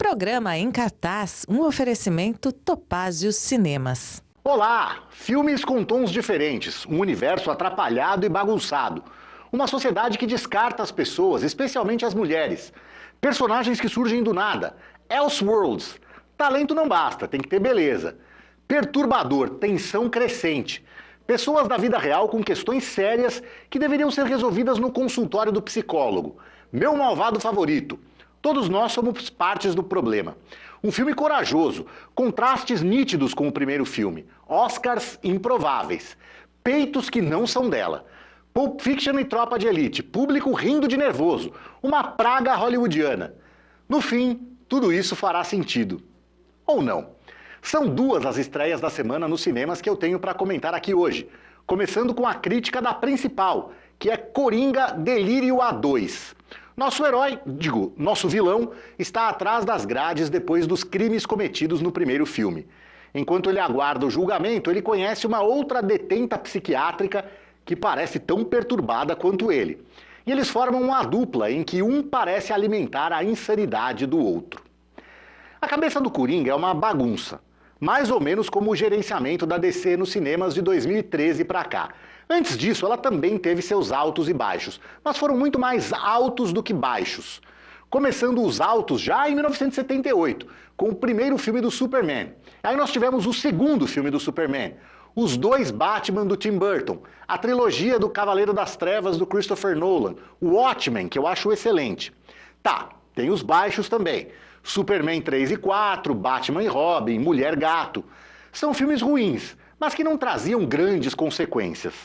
Programa em cartaz, um oferecimento Topázio Cinemas. Olá! Filmes com tons diferentes, um universo atrapalhado e bagunçado. Uma sociedade que descarta as pessoas, especialmente as mulheres. Personagens que surgem do nada. Elseworlds. Talento não basta, tem que ter beleza. Perturbador, tensão crescente. Pessoas da vida real com questões sérias que deveriam ser resolvidas no consultório do psicólogo. Meu malvado favorito. Todos nós somos partes do problema. Um filme corajoso, contrastes nítidos com o primeiro filme, Oscars improváveis, peitos que não são dela, Pulp Fiction e Tropa de Elite, público rindo de nervoso, uma praga hollywoodiana. No fim, tudo isso fará sentido. Ou não. São duas as estreias da semana nos cinemas que eu tenho para comentar aqui hoje, começando com a crítica da principal, que é Coringa Delírio A2. Nosso vilão, está atrás das grades depois dos crimes cometidos no primeiro filme. Enquanto ele aguarda o julgamento, ele conhece uma outra detenta psiquiátrica que parece tão perturbada quanto ele. E eles formam uma dupla em que um parece alimentar a insanidade do outro. A cabeça do Coringa é uma bagunça, mais ou menos como o gerenciamento da DC nos cinemas de 2013 para cá. Antes disso, ela também teve seus altos e baixos, mas foram muito mais altos do que baixos. Começando os altos já em 1978, com o primeiro filme do Superman. Aí nós tivemos o segundo filme do Superman, os dois Batman do Tim Burton, a trilogia do Cavaleiro das Trevas do Christopher Nolan, o Watchmen, que eu acho excelente. Tá, tem os baixos também. Superman 3 e 4, Batman e Robin, Mulher Gato. São filmes ruins, mas que não traziam grandes consequências.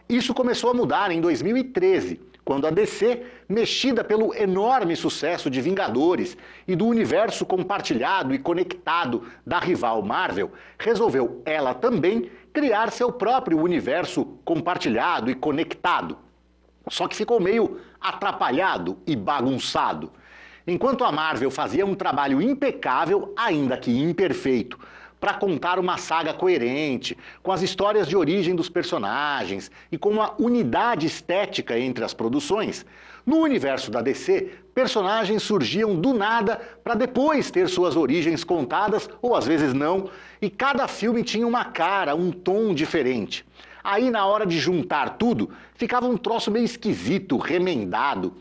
Isso começou a mudar em 2013, quando a DC, mexida pelo enorme sucesso de Vingadores e do universo compartilhado e conectado da rival Marvel, resolveu ela também criar seu próprio universo compartilhado e conectado. Só que ficou meio atrapalhado e bagunçado. Enquanto a Marvel fazia um trabalho impecável, ainda que imperfeito, para contar uma saga coerente, com as histórias de origem dos personagens e com uma unidade estética entre as produções, no universo da DC, personagens surgiam do nada para depois ter suas origens contadas, ou às vezes não, e cada filme tinha uma cara, um tom diferente. Aí, na hora de juntar tudo, ficava um troço meio esquisito, remendado.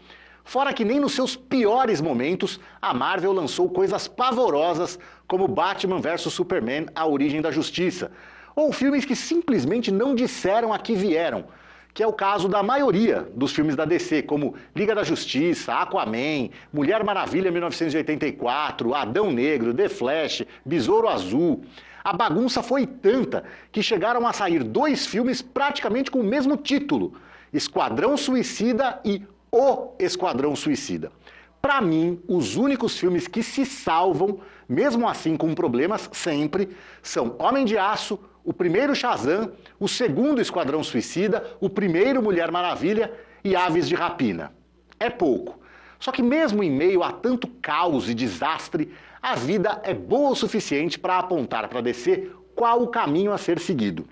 Fora que nem nos seus piores momentos, a Marvel lançou coisas pavorosas como Batman vs Superman, A Origem da Justiça, ou filmes que simplesmente não disseram a que vieram, que é o caso da maioria dos filmes da DC, como Liga da Justiça, Aquaman, Mulher Maravilha 1984, Adão Negro, The Flash, Besouro Azul. A bagunça foi tanta que chegaram a sair dois filmes praticamente com o mesmo título, Esquadrão Suicida e O Esquadrão Suicida. Para mim, os únicos filmes que se salvam, mesmo assim com problemas sempre, são Homem de Aço, o primeiro Shazam, o segundo Esquadrão Suicida, o primeiro Mulher Maravilha e Aves de Rapina. É pouco. Só que mesmo em meio a tanto caos e desastre, a vida é boa o suficiente para apontar para DC qual o caminho a ser seguido.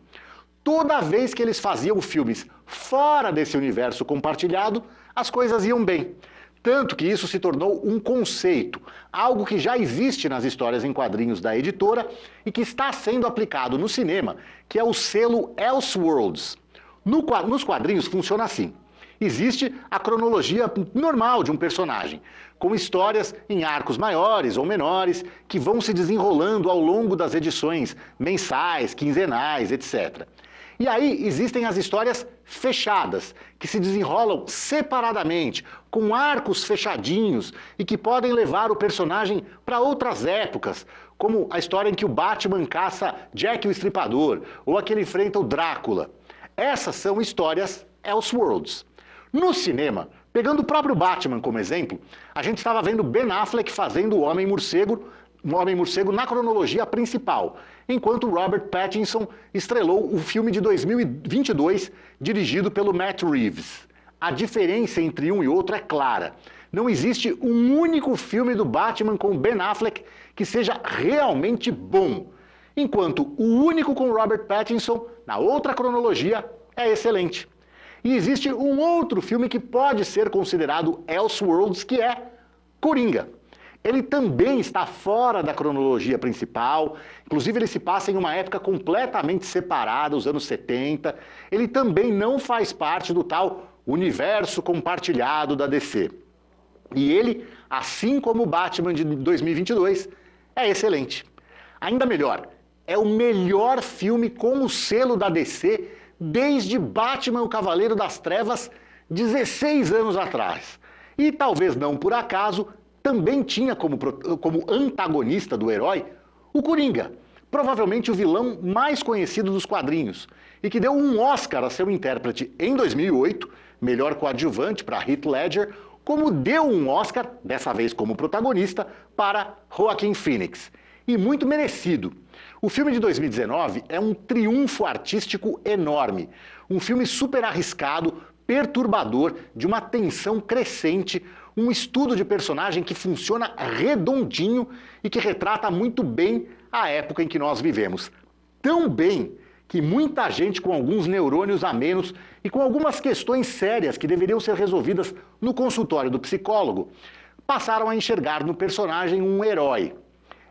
Toda vez que eles faziam filmes fora desse universo compartilhado, as coisas iam bem. Tanto que isso se tornou um conceito, algo que já existe nas histórias em quadrinhos da editora e que está sendo aplicado no cinema, que é o selo Elseworlds. Nos quadrinhos funciona assim. Existe a cronologia normal de um personagem, com histórias em arcos maiores ou menores que vão se desenrolando ao longo das edições mensais, quinzenais, etc. E aí existem as histórias fechadas, que se desenrolam separadamente, com arcos fechadinhos e que podem levar o personagem para outras épocas, como a história em que o Batman caça Jack o Estripador, ou a que ele enfrenta o Drácula. Essas são histórias Elseworlds. No cinema, pegando o próprio Batman como exemplo, a gente estava vendo Ben Affleck fazendo o Homem-Morcego na cronologia principal, enquanto Robert Pattinson estrelou o filme de 2022, dirigido pelo Matt Reeves. A diferença entre um e outro é clara. Não existe um único filme do Batman com Ben Affleck que seja realmente bom, enquanto o único com Robert Pattinson, na outra cronologia, é excelente. E existe um outro filme que pode ser considerado Elseworlds, que é Coringa. Ele também está fora da cronologia principal, inclusive ele se passa em uma época completamente separada, os anos 70. Ele também não faz parte do tal universo compartilhado da DC. E ele, assim como o Batman de 2022, é excelente. Ainda melhor, é o melhor filme com o selo da DC desde Batman, o Cavaleiro das Trevas, 16 anos atrás. E talvez não por acaso, também tinha como antagonista do herói o Coringa, provavelmente o vilão mais conhecido dos quadrinhos, e que deu um Oscar a seu intérprete em 2008, melhor coadjuvante para Heath Ledger, como deu um Oscar, dessa vez como protagonista, para Joaquin Phoenix. E muito merecido. O filme de 2019 é um triunfo artístico enorme, um filme super arriscado, perturbador, de uma tensão crescente, um estudo de personagem que funciona redondinho e que retrata muito bem a época em que nós vivemos. Tão bem que muita gente com alguns neurônios a menos e com algumas questões sérias que deveriam ser resolvidas no consultório do psicólogo, passaram a enxergar no personagem um herói.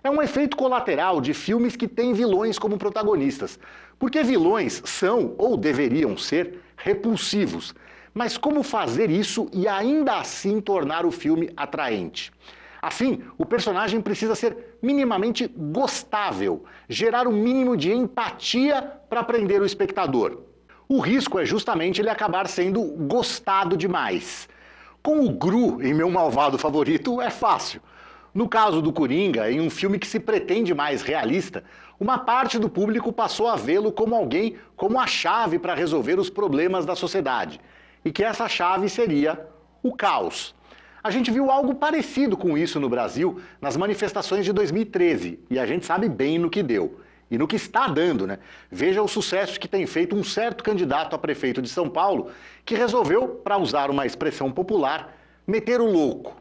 É um efeito colateral de filmes que têm vilões como protagonistas, porque vilões são, ou deveriam ser, repulsivos. Mas como fazer isso e ainda assim tornar o filme atraente? Assim, o personagem precisa ser minimamente gostável, gerar um mínimo de empatia para prender o espectador. O risco é justamente ele acabar sendo gostado demais. Com o Gru em Meu Malvado Favorito é fácil. No caso do Coringa, em um filme que se pretende mais realista, uma parte do público passou a vê-lo como alguém como a chave para resolver os problemas da sociedade. E que essa chave seria o caos. A gente viu algo parecido com isso no Brasil nas manifestações de 2013, e a gente sabe bem no que deu. E no que está dando, né? Veja o sucesso que tem feito um certo candidato a prefeito de São Paulo, que resolveu, para usar uma expressão popular, meter o louco.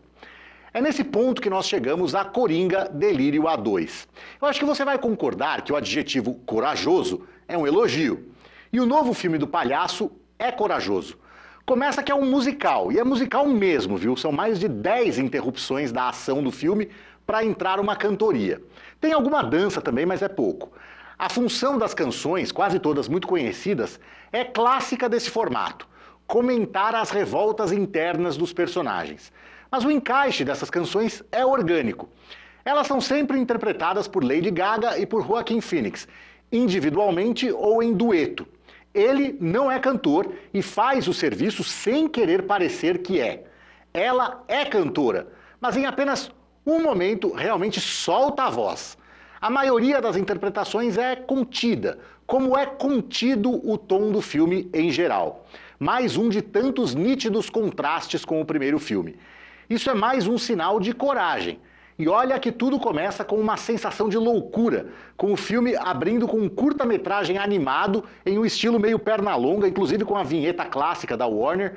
É nesse ponto que nós chegamos a Coringa Delírio A2. Eu acho que você vai concordar que o adjetivo corajoso é um elogio. E o novo filme do palhaço é corajoso. Começa que é um musical, e é musical mesmo, viu? São mais de 10 interrupções da ação do filme para entrar uma cantoria. Tem alguma dança também, mas é pouco. A função das canções, quase todas muito conhecidas, é clássica desse formato: comentar as revoltas internas dos personagens. Mas o encaixe dessas canções é orgânico. Elas são sempre interpretadas por Lady Gaga e por Joaquin Phoenix, individualmente ou em dueto. Ele não é cantor e faz o serviço sem querer parecer que é. Ela é cantora, mas em apenas um momento realmente solta a voz. A maioria das interpretações é contida, como é contido o tom do filme em geral. Mais um de tantos nítidos contrastes com o primeiro filme. Isso é mais um sinal de coragem. E olha que tudo começa com uma sensação de loucura, com o filme abrindo com um curta-metragem animado em um estilo meio perna-longa, inclusive com a vinheta clássica da Warner,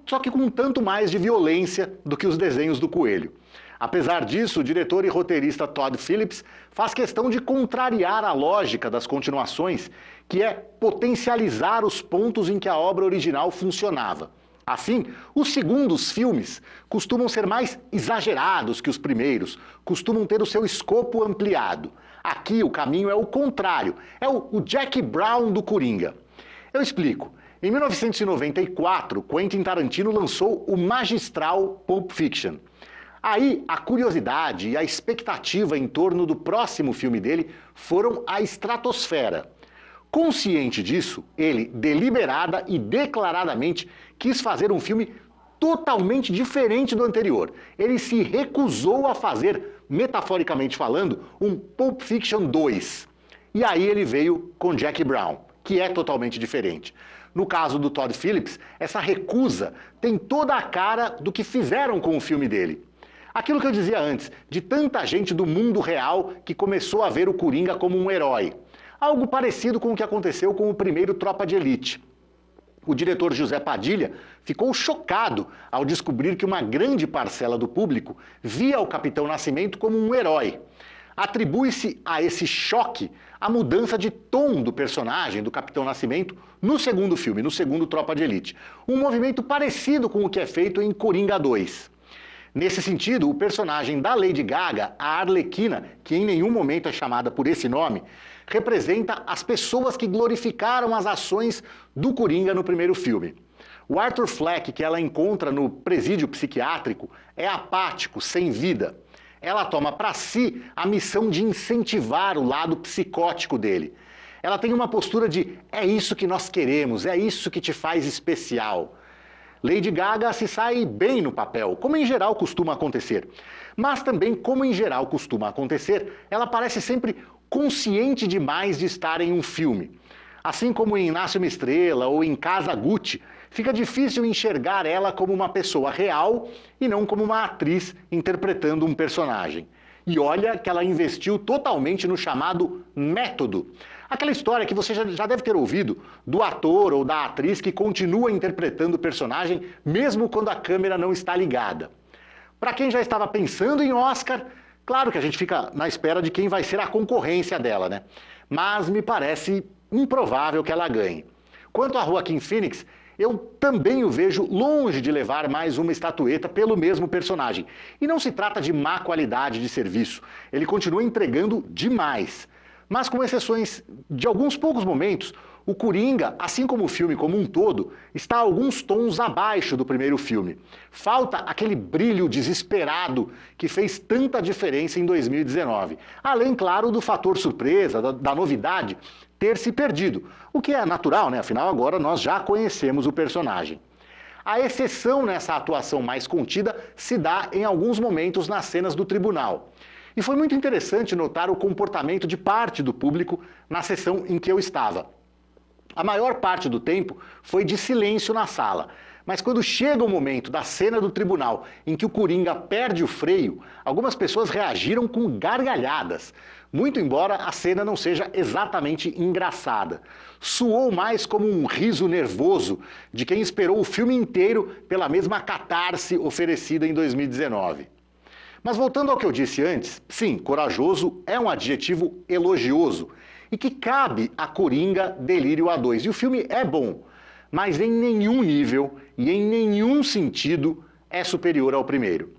só que com um tanto mais de violência do que os desenhos do Coelho. Apesar disso, o diretor e roteirista Todd Phillips faz questão de contrariar a lógica das continuações, que é potencializar os pontos em que a obra original funcionava. Assim, os segundos filmes costumam ser mais exagerados que os primeiros, costumam ter o seu escopo ampliado. Aqui o caminho é o contrário, é o Jack Brown do Coringa. Eu explico. Em 1994, Quentin Tarantino lançou o magistral Pulp Fiction. Aí, a curiosidade e a expectativa em torno do próximo filme dele foram à estratosfera. Consciente disso, ele deliberada e declaradamente quis fazer um filme totalmente diferente do anterior. Ele se recusou a fazer, metaforicamente falando, um Pulp Fiction 2. E aí ele veio com Jack Brown, que é totalmente diferente. No caso do Todd Phillips, essa recusa tem toda a cara do que fizeram com o filme dele. Aquilo que eu dizia antes, de tanta gente do mundo real que começou a ver o Coringa como um herói. Algo parecido com o que aconteceu com o primeiro Tropa de Elite. O diretor José Padilha ficou chocado ao descobrir que uma grande parcela do público via o Capitão Nascimento como um herói. Atribui-se a esse choque a mudança de tom do personagem do Capitão Nascimento no segundo filme, no segundo Tropa de Elite. Um movimento parecido com o que é feito em Coringa 2. Nesse sentido, o personagem da Lady Gaga, a Arlequina, que em nenhum momento é chamada por esse nome, representa as pessoas que glorificaram as ações do Coringa no primeiro filme. O Arthur Fleck, que ela encontra no presídio psiquiátrico, é apático, sem vida. Ela toma para si a missão de incentivar o lado psicótico dele. Ela tem uma postura de é isso que nós queremos, é isso que te faz especial. Lady Gaga se sai bem no papel, como em geral costuma acontecer. Mas também, como em geral costuma acontecer, ela parece sempre consciente demais de estar em um filme. Assim como em Nasce uma Estrela ou em Casa Gucci, fica difícil enxergar ela como uma pessoa real e não como uma atriz interpretando um personagem. E olha que ela investiu totalmente no chamado método. Aquela história que você já deve ter ouvido do ator ou da atriz que continua interpretando o personagem mesmo quando a câmera não está ligada. Para quem já estava pensando em Oscar, claro que a gente fica na espera de quem vai ser a concorrência dela, né? Mas me parece improvável que ela ganhe. Quanto a Joaquin Phoenix, eu também o vejo longe de levar mais uma estatueta pelo mesmo personagem. E não se trata de má qualidade de serviço. Ele continua entregando demais. Mas com exceções de alguns poucos momentos, o Coringa, assim como o filme como um todo, está alguns tons abaixo do primeiro filme. Falta aquele brilho desesperado que fez tanta diferença em 2019. Além, claro, do fator surpresa, da novidade, ter se perdido. O que é natural, né? Afinal, agora nós já conhecemos o personagem. A exceção nessa atuação mais contida se dá em alguns momentos nas cenas do tribunal. E foi muito interessante notar o comportamento de parte do público na sessão em que eu estava. A maior parte do tempo foi de silêncio na sala, mas quando chega o momento da cena do tribunal em que o Coringa perde o freio, algumas pessoas reagiram com gargalhadas, muito embora a cena não seja exatamente engraçada. Soou mais como um riso nervoso de quem esperou o filme inteiro pela mesma catarse oferecida em 2019. Mas voltando ao que eu disse antes, sim, corajoso é um adjetivo elogioso e que cabe a Coringa Delírio A2. E o filme é bom, mas em nenhum nível e em nenhum sentido é superior ao primeiro.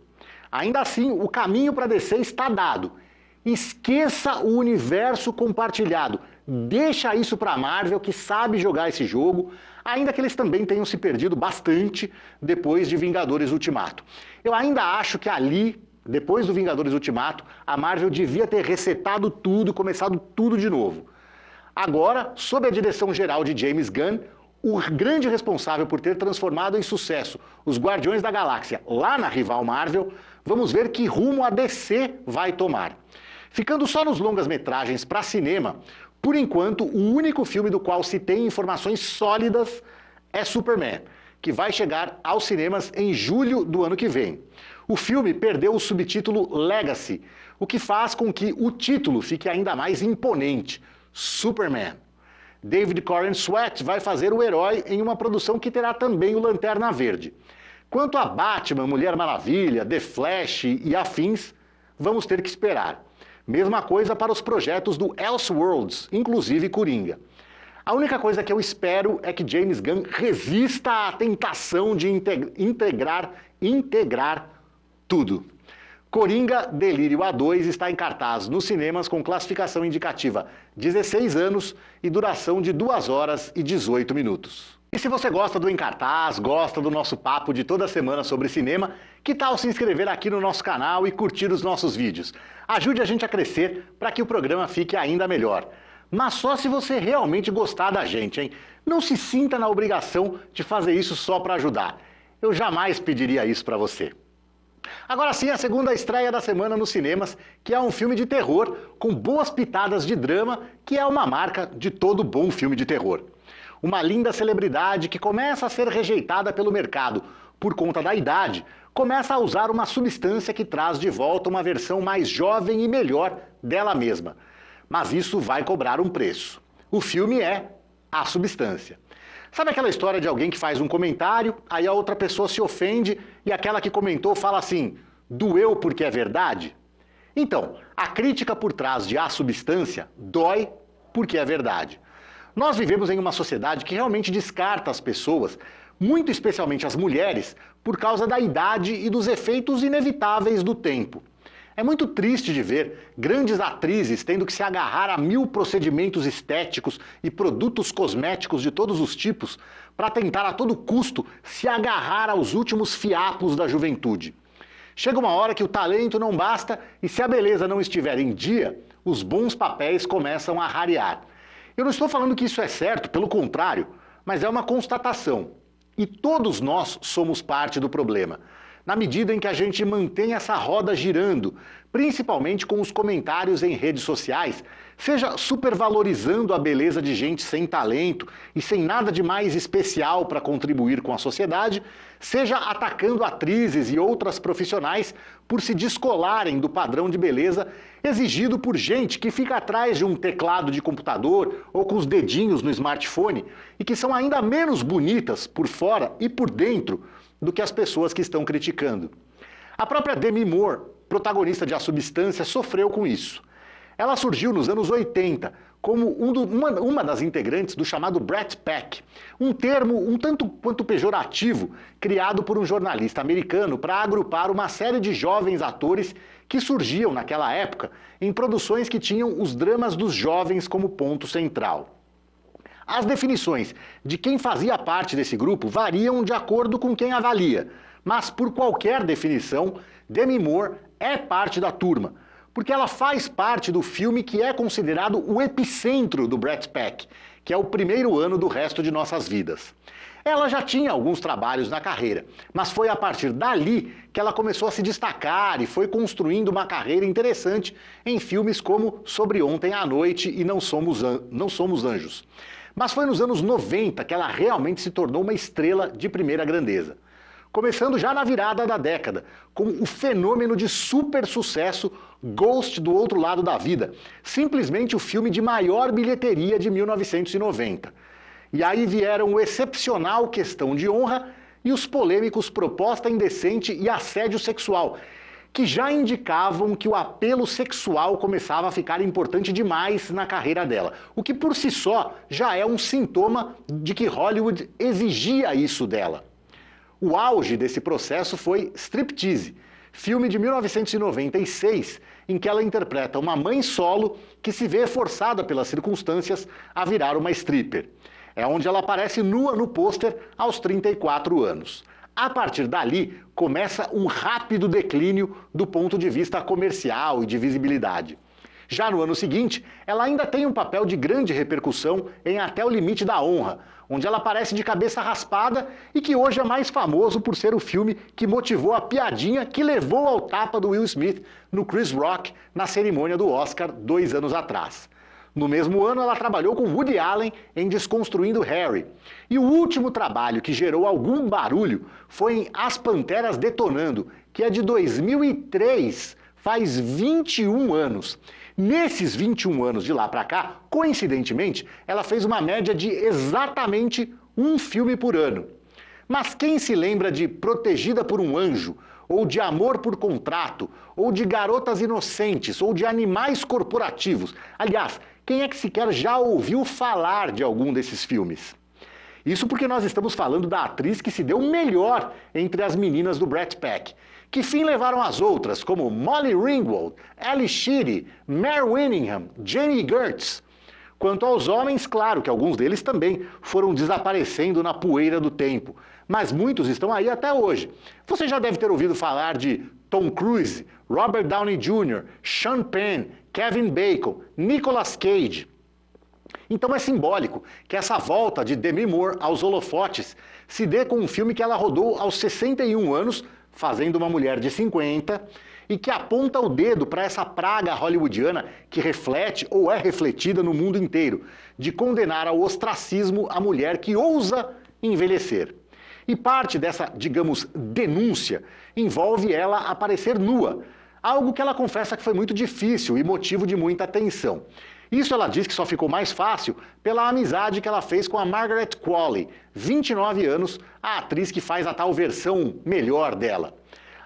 Ainda assim, o caminho para descer está dado. Esqueça o universo compartilhado. Deixa isso para a Marvel, que sabe jogar esse jogo, ainda que eles também tenham se perdido bastante depois de Vingadores Ultimato. Eu ainda acho que ali, depois do Vingadores Ultimato, a Marvel devia ter resetado tudo, começado tudo de novo. Agora, sob a direção geral de James Gunn, o grande responsável por ter transformado em sucesso os Guardiões da Galáxia lá na rival Marvel, vamos ver que rumo a DC vai tomar. Ficando só nos longas-metragens para cinema, por enquanto, o único filme do qual se tem informações sólidas é Superman, que vai chegar aos cinemas em julho do ano que vem. O filme perdeu o subtítulo Legacy, o que faz com que o título fique ainda mais imponente, Superman. David Corenswet vai fazer o herói em uma produção que terá também o Lanterna Verde. Quanto a Batman, Mulher Maravilha, The Flash e afins, vamos ter que esperar. Mesma coisa para os projetos do Elseworlds, inclusive Coringa. A única coisa que eu espero é que James Gunn resista à tentação de integrar tudo. Coringa Delírio A2 está em cartaz nos cinemas com classificação indicativa 16 anos e duração de 2 horas e 18 minutos. E se você gosta do Em Cartaz, gosta do nosso papo de toda semana sobre cinema, que tal se inscrever aqui no nosso canal e curtir os nossos vídeos? Ajude a gente a crescer para que o programa fique ainda melhor. Mas só se você realmente gostar da gente, hein? Não se sinta na obrigação de fazer isso só para ajudar. Eu jamais pediria isso para você. Agora sim, a segunda estreia da semana nos cinemas, que é um filme de terror com boas pitadas de drama, que é uma marca de todo bom filme de terror. Uma linda celebridade que começa a ser rejeitada pelo mercado por conta da idade, começa a usar uma substância que traz de volta uma versão mais jovem e melhor dela mesma. Mas isso vai cobrar um preço. O filme é A Substância. Sabe aquela história de alguém que faz um comentário, aí a outra pessoa se ofende e aquela que comentou fala assim, doeu porque é verdade? Então, a crítica por trás de A Substância dói porque é verdade. Nós vivemos em uma sociedade que realmente descarta as pessoas muito especialmente as mulheres, por causa da idade e dos efeitos inevitáveis do tempo. É muito triste de ver grandes atrizes tendo que se agarrar a 1000 procedimentos estéticos e produtos cosméticos de todos os tipos para tentar a todo custo se agarrar aos últimos fiapos da juventude. Chega uma hora que o talento não basta e se a beleza não estiver em dia, os bons papéis começam a rarear. Eu não estou falando que isso é certo, pelo contrário, mas é uma constatação. E todos nós somos parte do problema, na medida em que a gente mantém essa roda girando, principalmente com os comentários em redes sociais, seja supervalorizando a beleza de gente sem talento e sem nada de mais especial para contribuir com a sociedade, seja atacando atrizes e outras profissionais por se descolarem do padrão de beleza exigido por gente que fica atrás de um teclado de computador ou com os dedinhos no smartphone e que são ainda menos bonitas por fora e por dentro do que as pessoas que estão criticando. A própria Demi Moore, protagonista de A Substância, sofreu com isso. Ela surgiu nos anos 80 como uma das integrantes do chamado Brat Pack, um termo um tanto quanto pejorativo criado por um jornalista americano para agrupar uma série de jovens atores que surgiam naquela época em produções que tinham os dramas dos jovens como ponto central. As definições de quem fazia parte desse grupo variam de acordo com quem avalia, mas por qualquer definição, Demi Moore é parte da turma, porque ela faz parte do filme que é considerado o epicentro do Brat Pack, que é o primeiro ano do resto de nossas vidas. Ela já tinha alguns trabalhos na carreira, mas foi a partir dali que ela começou a se destacar e foi construindo uma carreira interessante em filmes como Sobre Ontem à Noite e Não Somos Anjos. Mas foi nos anos 90 que ela realmente se tornou uma estrela de primeira grandeza. Começando já na virada da década, com o fenômeno de super sucesso Ghost do Outro Lado da Vida, simplesmente o filme de maior bilheteria de 1990. E aí vieram o excepcional Questão de Honra e os polêmicos Proposta Indecente e Assédio Sexual, que já indicavam que o apelo sexual começava a ficar importante demais na carreira dela, o que por si só já é um sintoma de que Hollywood exigia isso dela. O auge desse processo foi Striptease, filme de 1996, em que ela interpreta uma mãe solo que se vê forçada pelas circunstâncias a virar uma stripper. É onde ela aparece nua no pôster aos 34 anos. A partir dali, começa um rápido declínio do ponto de vista comercial e de visibilidade. Já no ano seguinte, ela ainda tem um papel de grande repercussão em Até o Limite da Honra, onde ela aparece de cabeça raspada e que hoje é mais famoso por ser o filme que motivou a piadinha que levou ao tapa do Will Smith no Chris Rock na cerimônia do Oscar 2 anos atrás. No mesmo ano, ela trabalhou com Woody Allen em Desconstruindo Harry. E o último trabalho que gerou algum barulho foi em As Panteras Detonando, que é de 2003, faz 21 anos. Nesses 21 anos de lá pra cá, coincidentemente, ela fez uma média de exatamente um filme por ano. Mas quem se lembra de Protegida por um Anjo, ou de Amor por Contrato, ou de Garotas Inocentes, ou de Animais Corporativos? Aliás, quem é que sequer já ouviu falar de algum desses filmes? Isso porque nós estamos falando da atriz que se deu melhor entre as meninas do Brat Pack. Que fim levaram as outras, como Molly Ringwald, Ally Sheedy, Mare Winningham, Janie Gertz? Quanto aos homens, claro que alguns deles também foram desaparecendo na poeira do tempo, mas muitos estão aí até hoje. Você já deve ter ouvido falar de Tom Cruise, Robert Downey Jr., Sean Penn, Kevin Bacon, Nicolas Cage. Então é simbólico que essa volta de Demi Moore aos holofotes se dê com um filme que ela rodou aos 61 anos, fazendo uma mulher de 50, e que aponta o dedo para essa praga hollywoodiana que reflete ou é refletida no mundo inteiro, de condenar ao ostracismo a mulher que ousa envelhecer. E parte dessa, digamos, denúncia envolve ela aparecer nua, algo que ela confessa que foi muito difícil e motivo de muita tensão. Isso ela diz que só ficou mais fácil pela amizade que ela fez com a Margaret Qualley, 29 anos, a atriz que faz a tal versão melhor dela.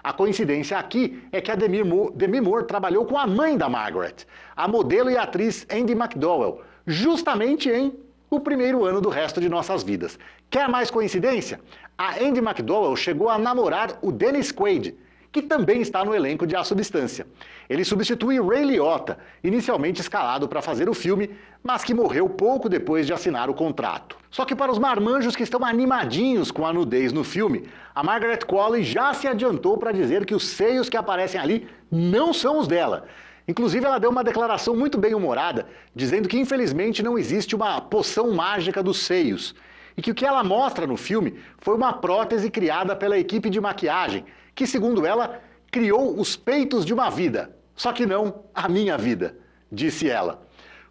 A coincidência aqui é que a Demi Moore trabalhou com a mãe da Margaret, a modelo e atriz Andie MacDowell, justamente em o primeiro ano do resto de nossas vidas. Quer mais coincidência? A Andie MacDowell chegou a namorar o Dennis Quaid, que também está no elenco de A Substância. Ele substitui Ray Liotta, inicialmente escalado para fazer o filme, mas que morreu pouco depois de assinar o contrato. Só que para os marmanjos que estão animadinhos com a nudez no filme, a Margaret Qualley já se adiantou para dizer que os seios que aparecem ali não são os dela. Inclusive, ela deu uma declaração muito bem-humorada, dizendo que infelizmente não existe uma poção mágica dos seios, e que o que ela mostra no filme foi uma prótese criada pela equipe de maquiagem, que, segundo ela, criou os peitos de uma vida. Só que não a minha vida, disse ela.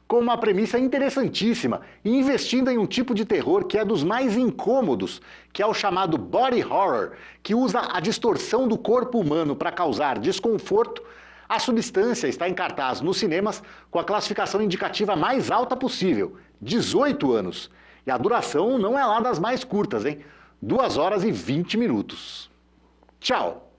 Com uma premissa interessantíssima e investindo em um tipo de terror que é dos mais incômodos, que é o chamado body horror, que usa a distorção do corpo humano para causar desconforto, A Substância está em cartaz nos cinemas com a classificação indicativa mais alta possível, 18 anos. E a duração não é lá das mais curtas, hein? 2 horas e 20 minutos. Tchau!